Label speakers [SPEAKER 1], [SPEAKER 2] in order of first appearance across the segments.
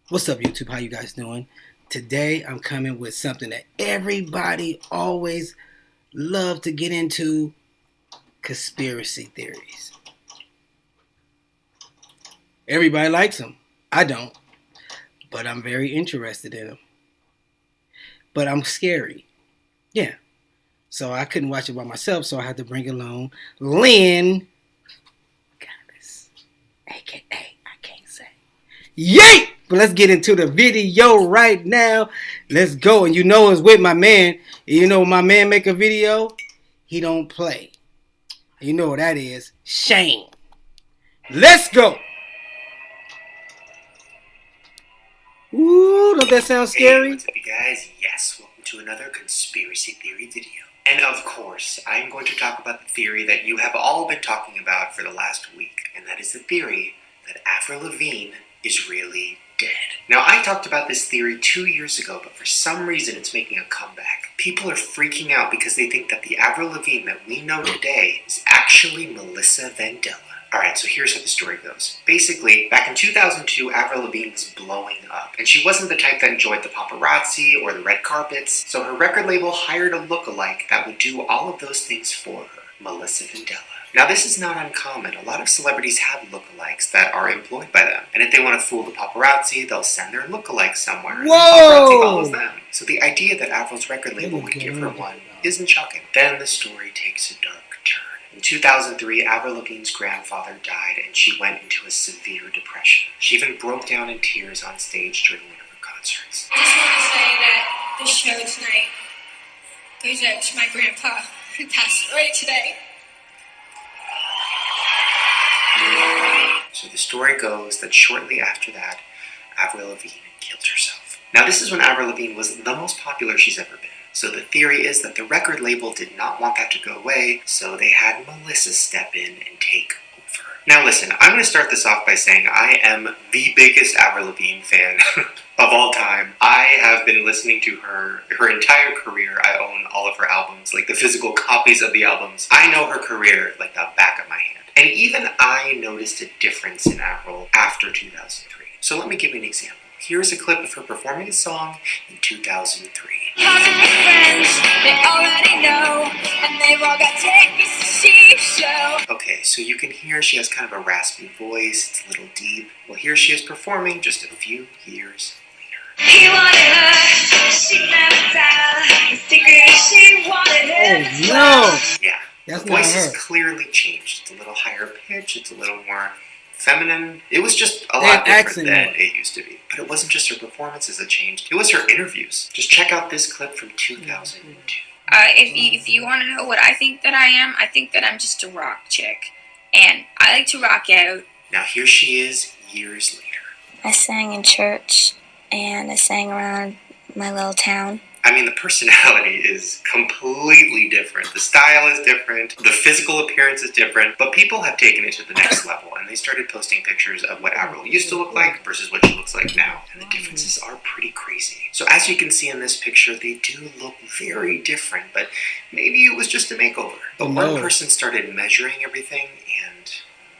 [SPEAKER 1] What's up, YouTube? How you guys doing? Today I'm coming with something that everybody always love to get into: conspiracy theories. Everybody likes them. I don't, but I'm very interested in them. But I'm scary. Yeah. So I couldn't watch it by myself, so I had to bring along Lynn Goddess, aka I can't say. Yay! But let's get into the video right now. Let's go. And you know it's with my man. You know my man make a video, he don't play. You know what that is. Shame. Let's go. Ooh, don't that sound scary?
[SPEAKER 2] Hey, what's up, you guys? Yes, welcome to another conspiracy theory video. And of course, I'm going to talk about the theory that you have all been talking about for the last week. And that is the theory that Avril Lavigne is really dead. Now, I talked about this theory 2 years ago, but for some reason it's making a comeback. People are freaking out because they think that the Avril Lavigne that we know today is actually Melissa Vandella. Alright, so here's how the story goes. Basically, back in 2002, Avril Lavigne was blowing up, and she wasn't the type that enjoyed the paparazzi or the red carpets, so her record label hired a lookalike that would do all of those things for her, Melissa Vandella. Now, this is not uncommon. A lot of celebrities have lookalikes that are employed by them, and if they want to fool the paparazzi, they'll send their lookalike somewhere, and the paparazzi follows them. So the idea that Avril's record label would give her one isn't shocking. Then the story takes a dark turn. In 2003, Avril Lavigne's grandfather died and she went into a severe depression. She even broke down in tears on stage during one of her concerts.
[SPEAKER 3] I just want to say that this show tonight goes out to my grandpa who passed away today.
[SPEAKER 2] So the story goes that shortly after that, Avril Lavigne killed herself. Now this is when Avril Lavigne was the most popular she's ever been. So the theory is that the record label did not want that to go away, so they had Melissa step in and take over. Now listen, I'm going to start this off by saying I am the biggest Avril Lavigne fan of all time. I have been listening to her entire career. I own all of her albums, like the physical copies of the albums. I know her career like the back of my hand. And even I noticed a difference in Avril after 2003. So let me give you an example. Here's a clip of her performing a song in 2003. Okay, so you can hear she has kind of a raspy voice, it's a little deep. Well, here she is performing just a few years later.
[SPEAKER 4] He wanted her, she never tell. The secret she wanted him.
[SPEAKER 1] No.
[SPEAKER 2] Yeah, the voice has clearly changed. It's a little higher pitch, it's a little more feminine. It was just a lot different than it used to be. But it wasn't just her performances that changed, it was her interviews. Just check out this clip from 2002.
[SPEAKER 5] If you want to know what I think that I think that I'm just a rock chick. And I like to rock out.
[SPEAKER 2] Now here she is years later.
[SPEAKER 6] I sang in church and I sang around my little town.
[SPEAKER 2] I mean, the personality is completely different. The style is different. The physical appearance is different. But people have taken it to the next level, and they started posting pictures of what Avril used to look like versus what she looks like now. And the differences are pretty crazy. So as you can see in this picture, they do look very different, but maybe it was just a makeover. But one person started measuring everything, and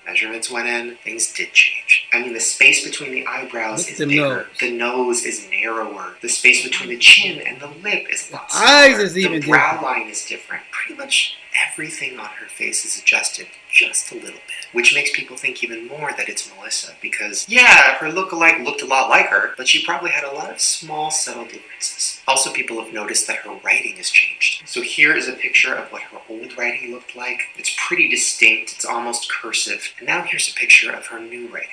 [SPEAKER 2] measurements went in, things did change. I mean, the space between the eyebrows is bigger. The nose is narrower. The space between the chin and the lip is a lot smaller.
[SPEAKER 1] Eyes is even
[SPEAKER 2] different. The brow line is different. Pretty much everything on her face is adjusted just a little bit, which makes people think even more that it's Melissa because, yeah, her lookalike looked a lot like her, but she probably had a lot of small, subtle differences. Also, people have noticed that her writing has changed. So here is a picture of what her old writing looked like. It's pretty distinct. It's almost cursive. And now here's a picture of her new writing.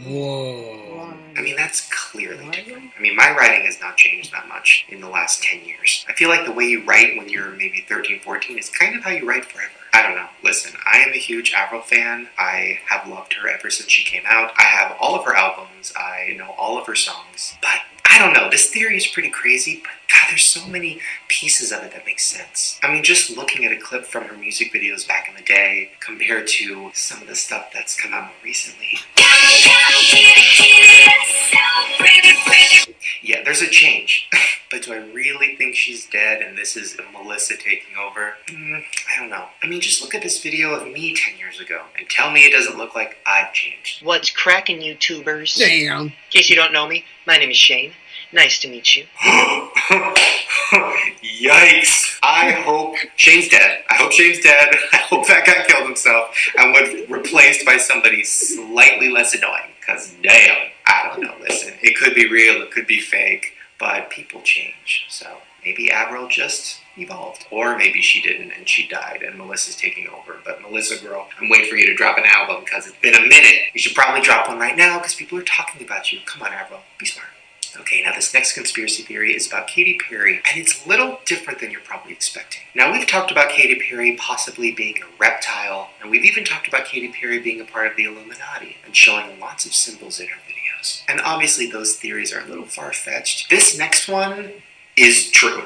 [SPEAKER 1] Whoa.
[SPEAKER 2] I mean, that's clearly different. I mean, my writing has not changed that much in the last 10 years. I feel like the way you write when you're maybe 13, 14 is kind of how you write forever. I don't know. Listen, I am a huge Avril fan. I have loved her ever since she came out. I have all of her albums. I know all of her songs. But I don't know. This theory is pretty crazy, but God, there's so many pieces of it that make sense. I mean, just looking at a clip from her music videos back in the day compared to some of the stuff that's come out more recently. Yeah, there's a change. But do I really think she's dead and this is Melissa taking over? I don't know. I mean, just look at this video of me 10 years ago and tell me it doesn't look like I've changed.
[SPEAKER 7] What's cracking, YouTubers?
[SPEAKER 1] Damn.
[SPEAKER 7] In case you don't know me, my name is Shane. Nice to meet you.
[SPEAKER 2] Yikes. I hope Shane's dead. I hope Shane's dead. I hope that guy killed himself and was replaced by somebody slightly less annoying. Because damn, I don't know. Listen, it could be real, it could be fake, but people change. So maybe AVARIL just evolved. Or maybe she didn't and she died and Melissa's taking over. But Melissa, girl, I'm waiting for you to drop an album because it's been a minute. You should probably drop one right now because people are talking about you. Come on, AVARIL. Be smart. Okay, now this next conspiracy theory is about Katy Perry, and it's a little different than you're probably expecting. Now, we've talked about Katy Perry possibly being a reptile, and we've even talked about Katy Perry being a part of the Illuminati and showing lots of symbols in her videos. And obviously, those theories are a little far-fetched. This next one is true.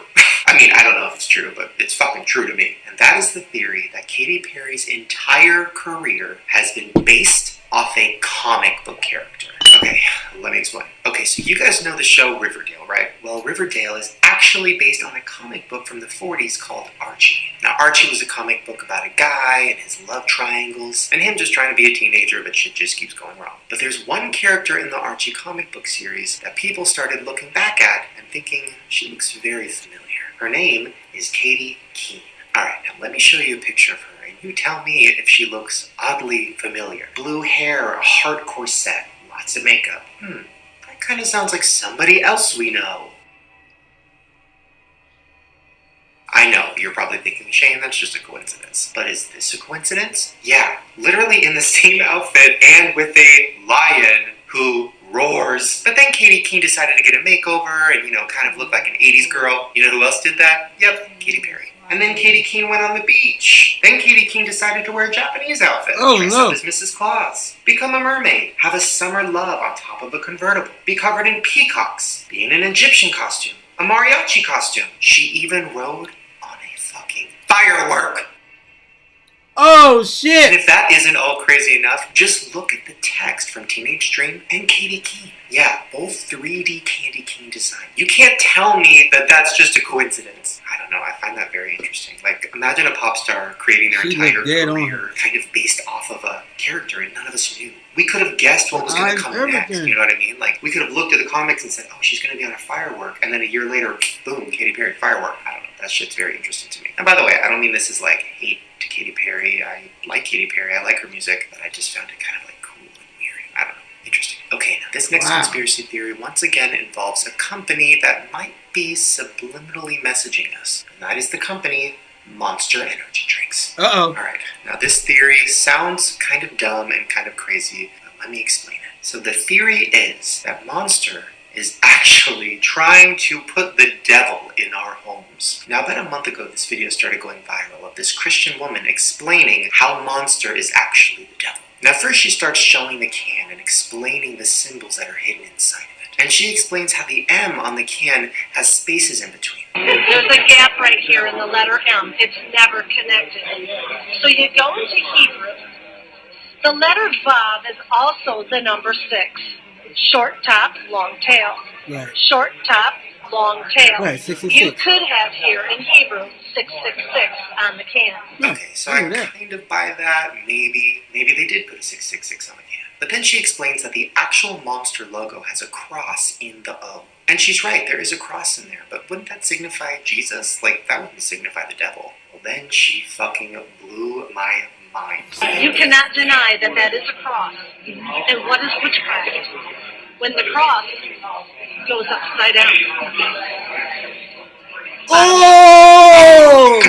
[SPEAKER 2] I mean, I don't know if it's true, but it's fucking true to me. And that is the theory that Katy Perry's entire career has been based off a comic book character. Okay, let me explain. Okay, so you guys know the show Riverdale, right? Well, Riverdale is actually based on a comic book from the 40s called Archie. Now, Archie was a comic book about a guy and his love triangles, and him just trying to be a teenager, but shit just keeps going wrong. But there's one character in the Archie comic book series that people started looking back at and thinking she looks very familiar. Her name is Katy Keene. Alright, now let me show you a picture of her. You tell me if she looks oddly familiar. Blue hair, a heart corset, lots of makeup. That kind of sounds like somebody else we know. I know, you're probably thinking, Shane, that's just a coincidence. But is this a coincidence? Yeah, literally in the same outfit and with a lion who roars. But then Katy Keene decided to get a makeover and, kind of look like an 80s girl. You know who else did that? Yep, Katy Perry. And then Katy Keene went on the beach. Then Katy Keene decided to wear a Japanese outfit. Dress up as Mrs. Claus. Become a mermaid. Have a summer love on top of a convertible. Be covered in peacocks. Be in an Egyptian costume. A mariachi costume. She even rode on a fucking firework.
[SPEAKER 1] Oh, shit!
[SPEAKER 2] And if that isn't all crazy enough, just look at the text from Teenage Dream and Katy Keene. Yeah, both 3D Candy Cane design. You can't tell me that that's just a coincidence. I don't know, I find that very interesting. Like, imagine a pop star creating their entire career kind of based off of a character and none of us knew. We could have guessed what was going to come next, you know what I mean? Like, we could have looked at the comics and said, oh, she's going to be on a firework, and then a year later, boom, Katy Perry, firework. I don't know, that shit's very interesting to me. And by the way, I don't mean this is like hate to Katy Perry. I like Katy Perry, I like her music, but I just found it kind of like cool and weird. I don't know. Interesting. Okay, now this next conspiracy theory once again involves a company that might be subliminally messaging us. And that is the company Monster Energy Drinks. Alright, now this theory sounds kind of dumb and kind of crazy, but let me explain it. So the theory is that Monster is actually trying to put the devil in our homes. Now, about a month ago, this video started going viral of this Christian woman explaining how Monster is actually the devil. Now, first she starts showing the can and explaining the symbols that are hidden inside of it. And she explains how the M on the can has spaces in between.
[SPEAKER 8] There's a gap right here in the letter M. It's never connected. So you go into Hebrew. The letter Vav is also the number 6. Short top, long tail.
[SPEAKER 1] Right.
[SPEAKER 8] Short top, long tail.
[SPEAKER 1] Right, 666.
[SPEAKER 8] You could have here in Hebrew 666 on the can.
[SPEAKER 2] Okay, so I kind of buy that. Maybe they did put a 666 on the can. But then she explains that the actual Monster logo has a cross in the O. And she's right, there is a cross in there. But wouldn't that signify Jesus? Like, that wouldn't signify the devil. Well, then she fucking blew my mind.
[SPEAKER 8] You cannot deny that that is a cross. And what is witchcraft? When the cross goes upside down.
[SPEAKER 1] Oh!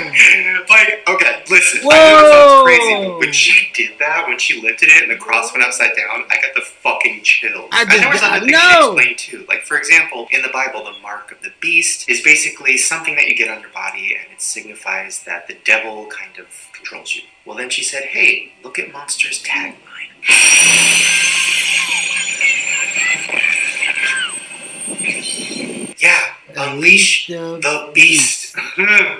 [SPEAKER 2] Like, okay, listen,
[SPEAKER 1] Whoa!
[SPEAKER 2] I know it sounds crazy, but when she did that, when she lifted it and the cross went upside down, I got the fucking chills. And there was other things she explained too. Like, for example, in the Bible, the mark of the beast is basically something that you get on your body, and it signifies that the devil kind of controls you. Well, then she said, hey, look at Monster's tagline. Yeah, unleash the beast.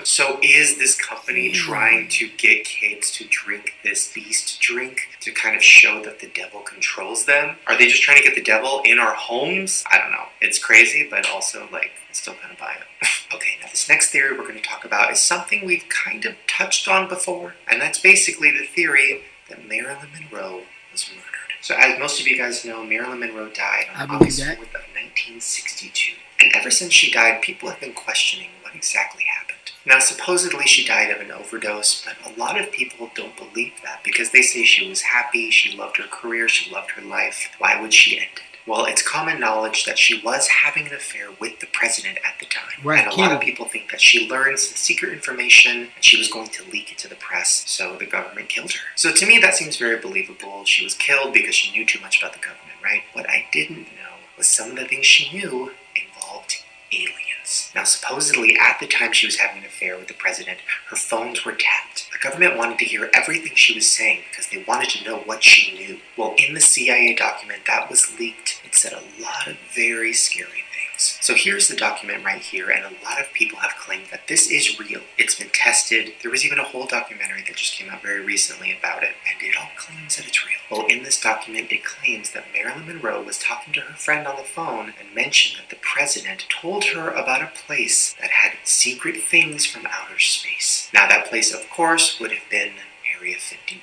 [SPEAKER 2] So is this company trying to get kids to drink this beast drink? to kind of show that the devil controls them? Are they just trying to get the devil in our homes? I don't know. It's crazy, but also, like, I still kind of buy it. Okay, now this next theory we're going to talk about is something we've kind of touched on before, and that's basically the theory that Marilyn Monroe was murdered. So as most of you guys know, Marilyn Monroe died on August 4th of 1962. And ever since she died, people have been questioning what exactly happened. Now, supposedly she died of an overdose, but a lot of people don't believe that because they say she was happy, she loved her career, she loved her life. Why would she end it? Well, it's common knowledge that she was having an affair with the president at the time.
[SPEAKER 1] Right,
[SPEAKER 2] and a lot of people think that she learned some secret information and she was going to leak it to the press, so the government killed her. So to me, that seems very believable. She was killed because she knew too much about the government, right? What I didn't know was some of the things she knew involved aliens. Now, supposedly, at the time she was having an affair with the president, her phones were tapped. The government wanted to hear everything she was saying because they wanted to know what she knew. Well, in the CIA document that was leaked, it said a lot of very scary things. So here's the document right here, and a lot of people have claimed that this is real. It's been tested. There was even a whole documentary that just came out very recently about it, and it all claims that it's real. Well, in this document, it claims that Marilyn Monroe was talking to her friend on the phone and mentioned that the president told her about a place that had secret things from outer space. Now, that place, of course, would have been Area 51.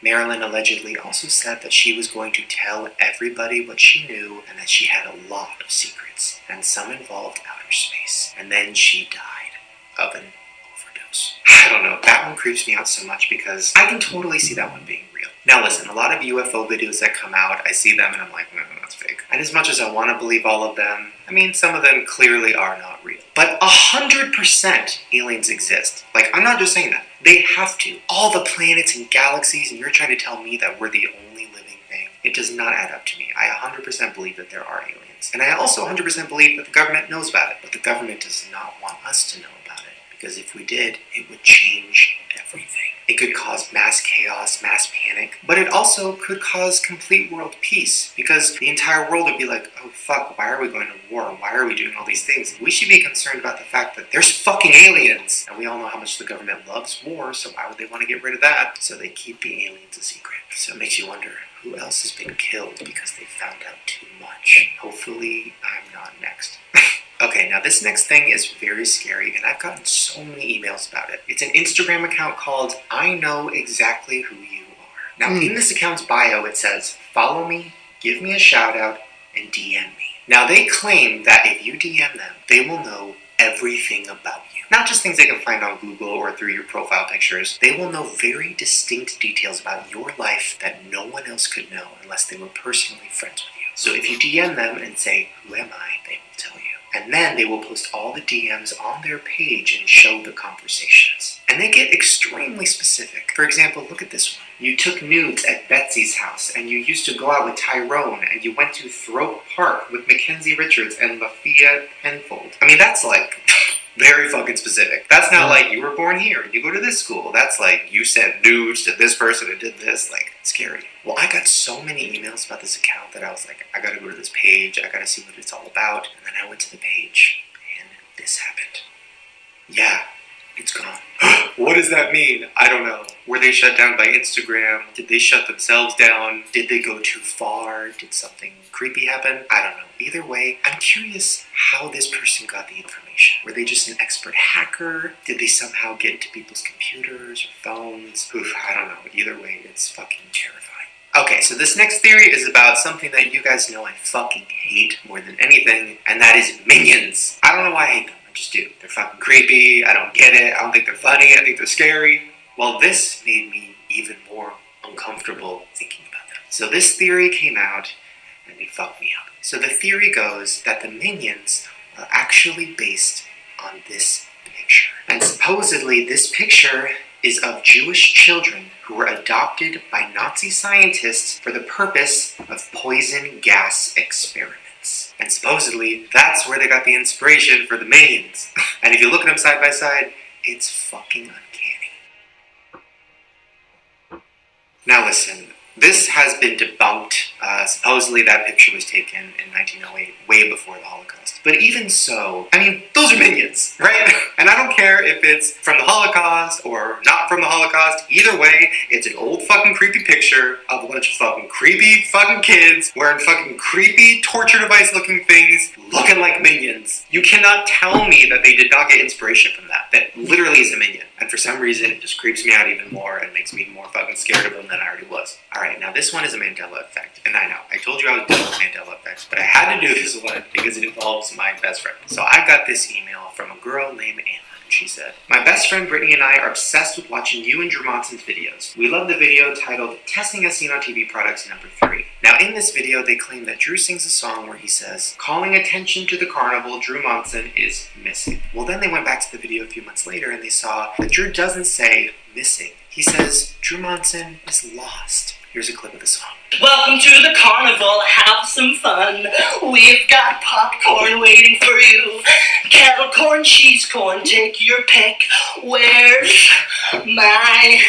[SPEAKER 2] Marilyn allegedly also said that she was going to tell everybody what she knew and that she had a lot of secrets, and some involved outer space. And then she died of an overdose. I don't know, that one creeps me out so much because I can totally see that one being real. Now listen, a lot of UFO videos that come out, I see them and I'm like, no, that's fake. And as much as I want to believe all of them, I mean, some of them clearly are not real. But 100% aliens exist. Like, I'm not just saying that. They have to. All the planets and galaxies, and you're trying to tell me that we're the only living thing. It does not add up to me. I 100% believe that there are aliens. And I also 100% believe that the government knows about it. But the government does not want us to know about it. Because if we did, it would change everything. It could cause mass chaos, mass panic, but it also could cause complete world peace because the entire world would be like, oh fuck, why are we going to war? Why are we doing all these things? We should be concerned about the fact that there's fucking aliens. And we all know how much the government loves war, so why would they want to get rid of that? So they keep the aliens a secret. So it makes you wonder, who else has been killed because they found out too much? Hopefully I'm not next. Okay, now this next thing is very scary, and I've gotten so many emails about it. It's an Instagram account called I Know Exactly Who You Are. Now, in this account's bio, it says, follow me, give me a shout out, and DM me. Now, they claim that if you DM them, they will know everything about you. Not just things they can find on Google or through your profile pictures. They will know very distinct details about your life that no one else could know unless they were personally friends with you. So if you DM them and say, who am I? They will tell you. And then they will post all the DMs on their page and show the conversations. And they get extremely specific. For example, look at this one. You took nudes at Betsy's house, and you used to go out with Tyrone, and you went to Thrope Park with Mackenzie Richards and Lafayette Penfold. I mean, that's like very fucking specific. That's not like you were born here and you go to this school. That's like you sent nudes to this person and did this. Like, scary. Well, I got so many emails about this account that I was like, I gotta go to this page. I gotta see what it's all about. And then I went to the page and this happened. Yeah, it's gone. What does that mean? I don't know. Were they shut down by Instagram? Did they shut themselves down? Did they go too far? Did something creepy happen? I don't know. Either way, I'm curious how this person got the information. Were they just an expert hacker? Did they somehow get into people's computers or phones? Oof, I don't know. Either way, it's fucking terrifying. Okay, so this next theory is about something that you guys know I fucking hate more than anything, and that is minions. I don't know why I hate them. Just do. They're fucking creepy. I don't get it. I don't think they're funny. I think they're scary. Well, this made me even more uncomfortable thinking about them. So this theory came out and it fucked me up. So the theory goes that the minions are actually based on this picture. And supposedly this picture is of Jewish children who were adopted by Nazi scientists for the purpose of poison gas experiments. And supposedly, that's where they got the inspiration for the minions. And if you look at them side by side, it's fucking uncanny. Now listen, this has been debunked. Supposedly that picture was taken in 1908, way before the Holocaust. But even so, I mean, those are minions, right? And I don't care if it's from the Holocaust or not from the Holocaust. Either way, it's an old fucking creepy picture of a bunch of fucking creepy fucking kids wearing fucking creepy torture device looking things looking like minions. You cannot tell me that they did not get inspiration from that. That literally is a minion. And for some reason, it just creeps me out even more and makes me more fucking scared of them than I already was. Alright, now this one is a Mandela effect. And I know, I told you I was done with Mandela effects, but I had to do this one because it involves my best friend. So I got this email from a girl named Anna. She said, "My best friend Brittany and I are obsessed with watching you and Drew Monson's videos. We love the video titled Testing As Seen on TV Products number 3. Now in this video, they claim that Drew sings a song where he says, 'Calling attention to the carnival, Drew Monson is missing.' Well, then they went back to the video a few months later and they saw that Drew doesn't say missing. He says, Drew Monson is lost. Here's a clip of the song.
[SPEAKER 9] Welcome to the carnival, have some fun. We've got popcorn waiting for you. Kettle corn, cheese corn, take your pick. Where's my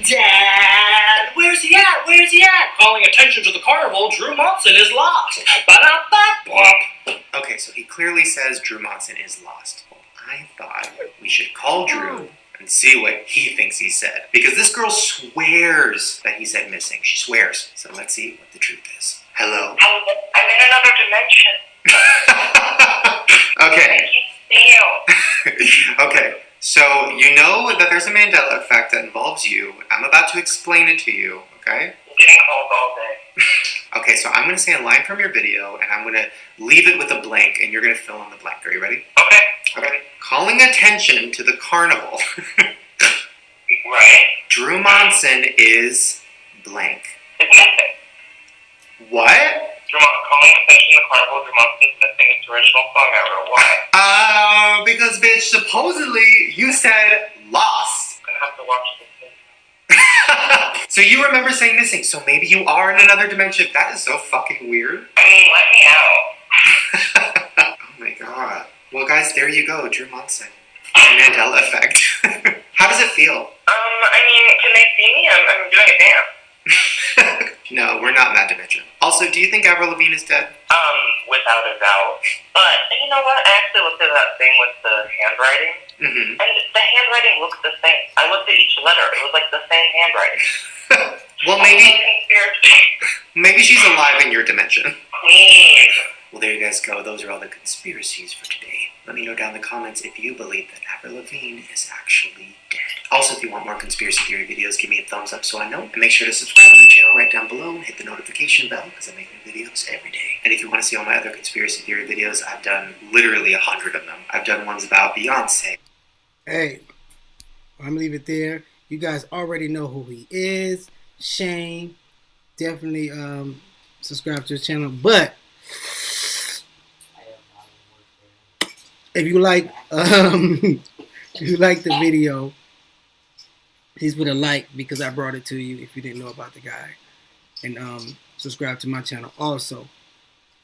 [SPEAKER 9] dad? Where's he at? Where's he at? Calling attention to the carnival, Drew Monson is lost. Ba-da-ba-bop.
[SPEAKER 2] Okay, so he clearly says Drew Monson is lost. Well, I thought we should call Drew and see what he thinks he said. Because this girl swears that he said missing. She swears. So let's see what the truth is. Hello?
[SPEAKER 4] I'm in another dimension.
[SPEAKER 2] Okay.
[SPEAKER 4] I keep seeing you.
[SPEAKER 2] Okay. So you know that there's a Mandela effect that involves you. I'm about to explain it to you, okay?
[SPEAKER 4] I'm getting called all day.
[SPEAKER 2] Okay, so I'm going to say a line from your video, and I'm going to leave it with a blank, and you're going to fill in the blank. Are you ready?
[SPEAKER 4] Okay.
[SPEAKER 2] Okay. Calling attention to the carnival.
[SPEAKER 4] Right.
[SPEAKER 2] Drew Monson is blank.
[SPEAKER 4] It's missing.
[SPEAKER 2] What?
[SPEAKER 4] Calling attention to the carnival, Drew Monson is missing. It's the original song I wrote. Why?
[SPEAKER 2] Because bitch, supposedly you said lost.
[SPEAKER 4] I'm gonna have to watch this.
[SPEAKER 2] So you remember saying missing, so maybe you are in another dimension. That is so fucking weird.
[SPEAKER 4] I mean, let me out.
[SPEAKER 2] Oh my god. Well guys, there you go, Drew Monson. Mandela effect. How does it feel?
[SPEAKER 4] I mean, can they see me? I'm doing a dance.
[SPEAKER 2] No, we're not in that dimension. Also, do you think Avril Lavigne is dead?
[SPEAKER 4] Without a doubt. But, you know what? I actually looked at that thing with the handwriting.
[SPEAKER 2] Mm-hmm.
[SPEAKER 4] And the handwriting looked the same. I looked at each letter. It was like the same handwriting.
[SPEAKER 2] Well, maybe she's alive in your dimension.
[SPEAKER 4] Queen.
[SPEAKER 2] Well, there you guys go. Those are all the conspiracies for today. Let me know down in the comments if you believe that Avril Lavigne is actually dead. Also, if you want more conspiracy theory videos, give me a thumbs up so I know. And make sure to subscribe on the channel right down below and hit the notification bell because I make new videos every day. And if you want to see all my other conspiracy theory videos, I've done literally 100 of them. I've done ones about Beyonce.
[SPEAKER 1] Hey, I'm gonna leave it there. You guys already know who he is. Shane. Definitely subscribe to his channel. But if you like if you like the video, please put a like because I brought it to you if you didn't know about the guy. And subscribe to my channel also.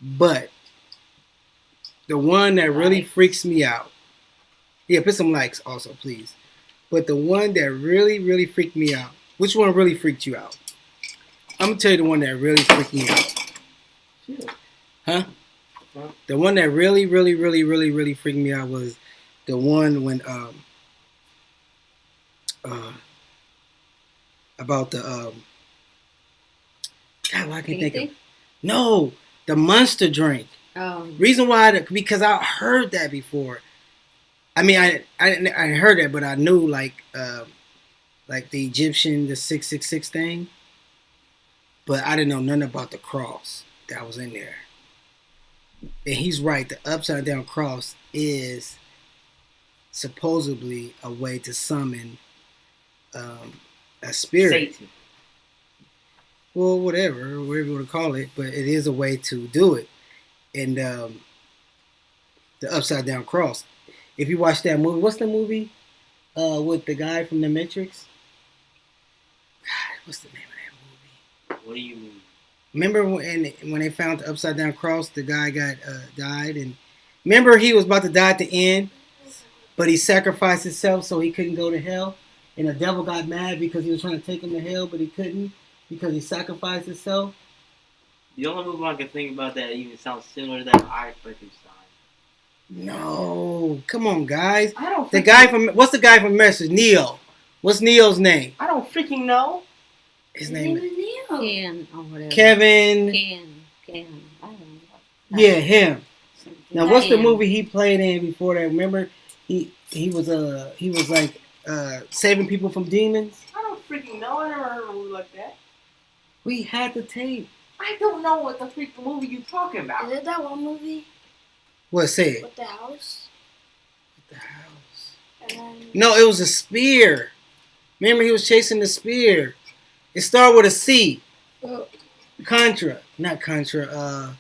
[SPEAKER 1] But the one that really freaks me out. Yeah, put some likes also, please. But the one that really, really freaked me out. Which one really freaked you out? I'm going to tell you the one that really freaked me out. Huh? The one that really, really, really, really, really freaked me out was the one when about the God, why can't I think of? No, the Monster drink. Reason why? Because I heard that before. I mean, I heard that, but I knew like the Egyptian, the 666 thing. But I didn't know nothing about the cross that was in there. And he's right. The upside down cross is supposedly a way to summon a spirit. Satan. Well, whatever you want to call it, but it is a way to do it. And the upside down cross. If you watch that movie, what's the movie with the guy from The Matrix? God, what's the name of that movie?
[SPEAKER 10] What do you mean?
[SPEAKER 1] Remember when they found the upside down cross, the guy got died, and remember he was about to die at the end, but he sacrificed himself so he couldn't go to hell, and the devil got mad because he was trying to take him to hell, but he couldn't because he sacrificed himself.
[SPEAKER 10] The only movie I can think about that even sounds similar to that, I Frankenstein.
[SPEAKER 1] No, come on, guys.
[SPEAKER 10] I don't.
[SPEAKER 1] The guy from what's the guy from Message? Neo. What's Neo's name?
[SPEAKER 10] I don't freaking know.
[SPEAKER 1] His name is
[SPEAKER 6] Neo.
[SPEAKER 11] Ken or whatever.
[SPEAKER 1] Kevin.
[SPEAKER 11] Ken. I don't know.
[SPEAKER 1] Yeah, him. Now, what's the
[SPEAKER 11] Ken.
[SPEAKER 1] movie he played in before that? Remember, he was like saving people from demons.
[SPEAKER 10] I don't freaking know. I never heard of a movie like that.
[SPEAKER 1] We had the tape.
[SPEAKER 10] I don't know what the freaking movie you talking about.
[SPEAKER 6] Is it that one movie
[SPEAKER 1] What, say it?
[SPEAKER 6] with the house?
[SPEAKER 1] The house.
[SPEAKER 6] And then
[SPEAKER 1] No, it was a spear. Remember, he was chasing the spear. It started with a C. Contra. Not Contra.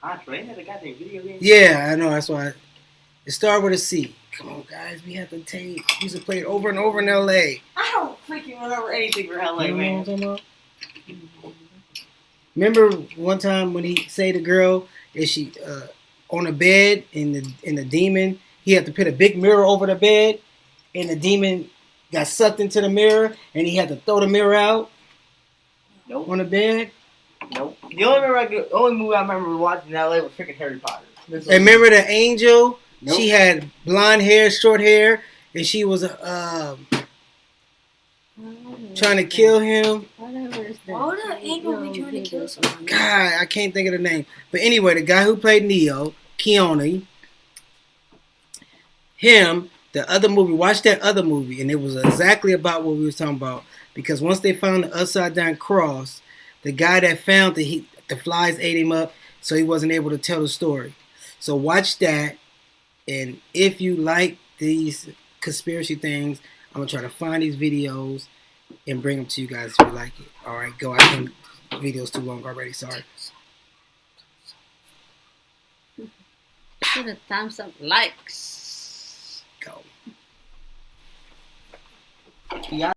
[SPEAKER 10] Contra, ain't that the goddamn video game?
[SPEAKER 1] Yeah, I know. That's why. It started with a C. Come on, guys. We had the tape. We used to play it over and over in L.A.
[SPEAKER 10] I don't freaking remember anything from LA,
[SPEAKER 1] You know
[SPEAKER 10] man.
[SPEAKER 1] what I'm talking about? Remember one time when he say the girl is she on a bed and the demon, he had to put a big mirror over the bed and the demon got sucked into the mirror and he had to throw the mirror out
[SPEAKER 10] Nope.
[SPEAKER 1] on the bed.
[SPEAKER 10] Nope. The only movie I remember watching in LA was freaking Harry Potter.
[SPEAKER 1] And remember the angel?
[SPEAKER 10] Nope.
[SPEAKER 1] She had blonde hair, short hair, and she was trying to kill him.
[SPEAKER 11] Whatever is that?
[SPEAKER 6] why would an angel be trying to kill someone?
[SPEAKER 1] God, I can't think of the name. But anyway, the guy who played Neo, Keone, him, the other movie, watch that other movie, and it was exactly about what we was talking about. Because once they found the upside down cross, the guy that found the flies ate him up, so he wasn't able to tell the story. So watch that, and if you like these conspiracy things, I'm gonna try to find these videos and bring them to you guys if you like it. All right, go. I think the video's too long already. Sorry.
[SPEAKER 11] Put a thumbs up, likes.
[SPEAKER 1] Go.
[SPEAKER 10] Yeah.